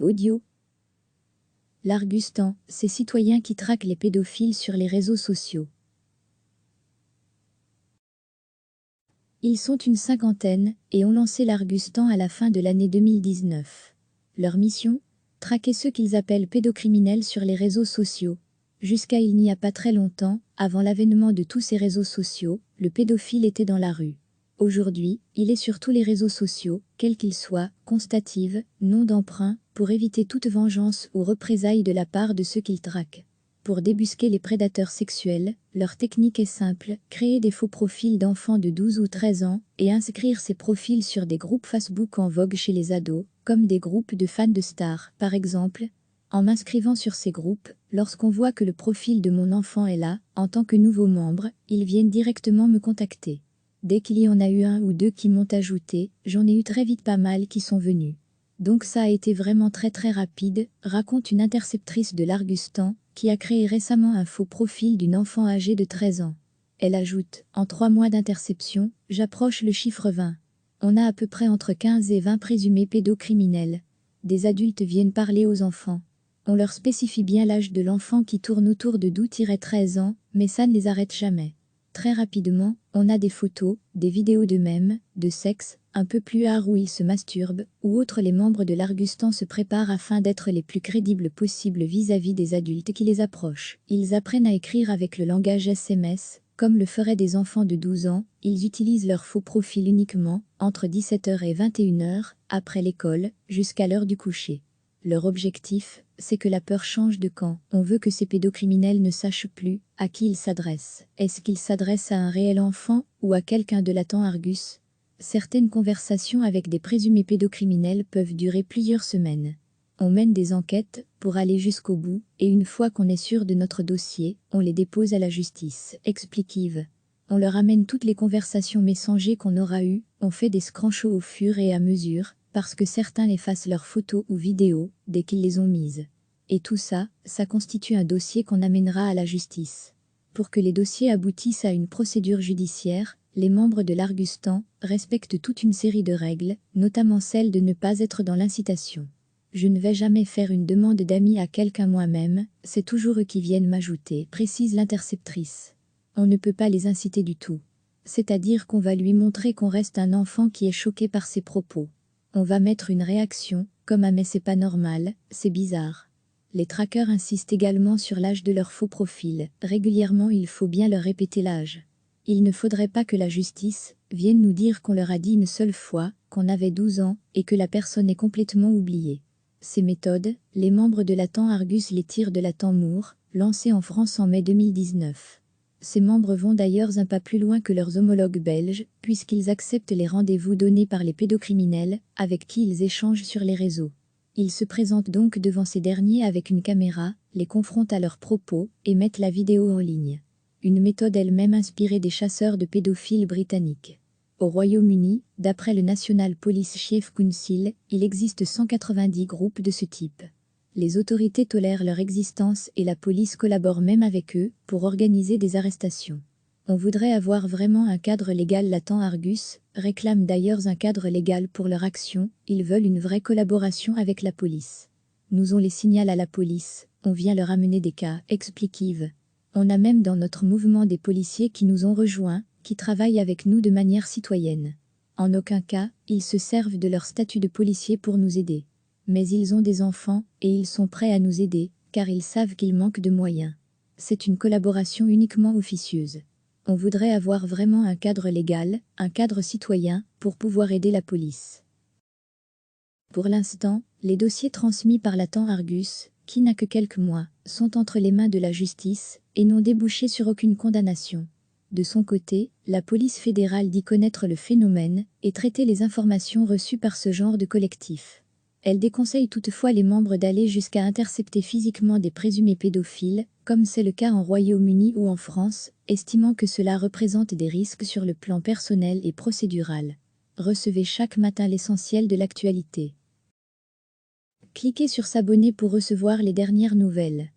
Audio. L'Argustan, ces citoyens qui traquent les pédophiles sur les réseaux sociaux. Ils sont une cinquantaine et ont lancé l'Argustan à la fin de l'année 2019. Leur mission ? Traquer ceux qu'ils appellent pédocriminels sur les réseaux sociaux. Jusqu'à il n'y a pas très longtemps, avant l'avènement de tous ces réseaux sociaux, le pédophile était dans la rue. Aujourd'hui, il est sur tous les réseaux sociaux, quels qu'ils soient, constative, nom d'emprunt, pour éviter toute vengeance ou représailles de la part de ceux qu'il traque. Pour débusquer les prédateurs sexuels, leur technique est simple, créer des faux profils d'enfants de 12 ou 13 ans et inscrire ces profils sur des groupes Facebook en vogue chez les ados, comme des groupes de fans de stars, par exemple. En m'inscrivant sur ces groupes, lorsqu'on voit que le profil de mon enfant est là, en tant que nouveau membre, ils viennent directement me contacter. Dès qu'il y en a eu un ou deux qui m'ont ajouté, j'en ai eu très vite pas mal qui sont venus. Donc ça a été vraiment très rapide, raconte une interceptrice de l'Argustan, qui a créé récemment un faux profil d'une enfant âgée de 13 ans. Elle ajoute, en 3 mois d'interception, j'approche le chiffre 20. On a à peu près entre 15 et 20 présumés pédocriminels. Des adultes viennent parler aux enfants. On leur spécifie bien l'âge de l'enfant qui tourne autour de 12-13 ans, mais ça ne les arrête jamais. Très rapidement, on a des photos, des vidéos d'eux-mêmes, de sexe, un peu plus rare où ils se masturbent, ou autres. Les membres de l'Argustan se préparent afin d'être les plus crédibles possibles vis-à-vis des adultes qui les approchent. Ils apprennent à écrire avec le langage SMS, comme le feraient des enfants de 12 ans, ils utilisent leur faux profil uniquement, entre 17h et 21h, après l'école, jusqu'à l'heure du coucher. Leur objectif, c'est que la peur change de camp. On veut que ces pédocriminels ne sachent plus à qui ils s'adressent. Est-ce qu'ils s'adressent à un réel enfant ou à quelqu'un de latent Argus ? Certaines conversations avec des présumés pédocriminels peuvent durer plusieurs semaines. On mène des enquêtes pour aller jusqu'au bout, et une fois qu'on est sûr de notre dossier, on les dépose à la justice, explique Yves. On leur amène toutes les conversations messagères qu'on aura eues, on fait des screenshots au fur et à mesure, parce que certains effacent leurs photos ou vidéos dès qu'ils les ont mises. Et tout ça, ça constitue un dossier qu'on amènera à la justice. Pour que les dossiers aboutissent à une procédure judiciaire, les membres de l'Argustan respectent toute une série de règles, notamment celle de ne pas être dans l'incitation. Je ne vais jamais faire une demande d'amis à quelqu'un moi-même, c'est toujours eux qui viennent m'ajouter, précise l'interceptrice. On ne peut pas les inciter du tout. C'est-à-dire qu'on va lui montrer qu'on reste un enfant qui est choqué par ses propos. On va mettre une réaction, comme un « mais c'est pas normal, c'est bizarre ». Les traqueurs insistent également sur l'âge de leur faux profil. Régulièrement, il faut bien leur répéter l'âge. Il ne faudrait pas que la justice vienne nous dire qu'on leur a dit une seule fois qu'on avait 12 ans et que la personne est complètement oubliée. Ces méthodes, les membres de latent Argus les tirent de latent Moor, lancé en France en mai 2019. Ces membres vont d'ailleurs un pas plus loin que leurs homologues belges, puisqu'ils acceptent les rendez-vous donnés par les pédocriminels, avec qui ils échangent sur les réseaux. Ils se présentent donc devant ces derniers avec une caméra, les confrontent à leurs propos, et mettent la vidéo en ligne. Une méthode elle-même inspirée des chasseurs de pédophiles britanniques. Au Royaume-Uni, d'après le National Police Chief Council, il existe 190 groupes de ce type. Les autorités tolèrent leur existence et la police collabore même avec eux pour organiser des arrestations. On voudrait avoir vraiment un cadre légal latent Argus, réclament d'ailleurs un cadre légal pour leur action, ils veulent une vraie collaboration avec la police. Nous on les signale à la police, on vient leur amener des cas, explique Yves. On a même dans notre mouvement des policiers qui nous ont rejoints, qui travaillent avec nous de manière citoyenne. En aucun cas, ils se servent de leur statut de policier pour nous aider. Mais ils ont des enfants, et ils sont prêts à nous aider, car ils savent qu'ils manquent de moyens. C'est une collaboration uniquement officieuse. On voudrait avoir vraiment un cadre légal, un cadre citoyen, pour pouvoir aider la police. Pour l'instant, les dossiers transmis par latent Argus, qui n'a que quelques mois, sont entre les mains de la justice, et n'ont débouché sur aucune condamnation. De son côté, la police fédérale dit connaître le phénomène, et traiter les informations reçues par ce genre de collectif. Elle déconseille toutefois les membres d'aller jusqu'à intercepter physiquement des présumés pédophiles, comme c'est le cas en Royaume-Uni ou en France, estimant que cela représente des risques sur le plan personnel et procédural. Recevez chaque matin l'essentiel de l'actualité. Cliquez sur s'abonner pour recevoir les dernières nouvelles.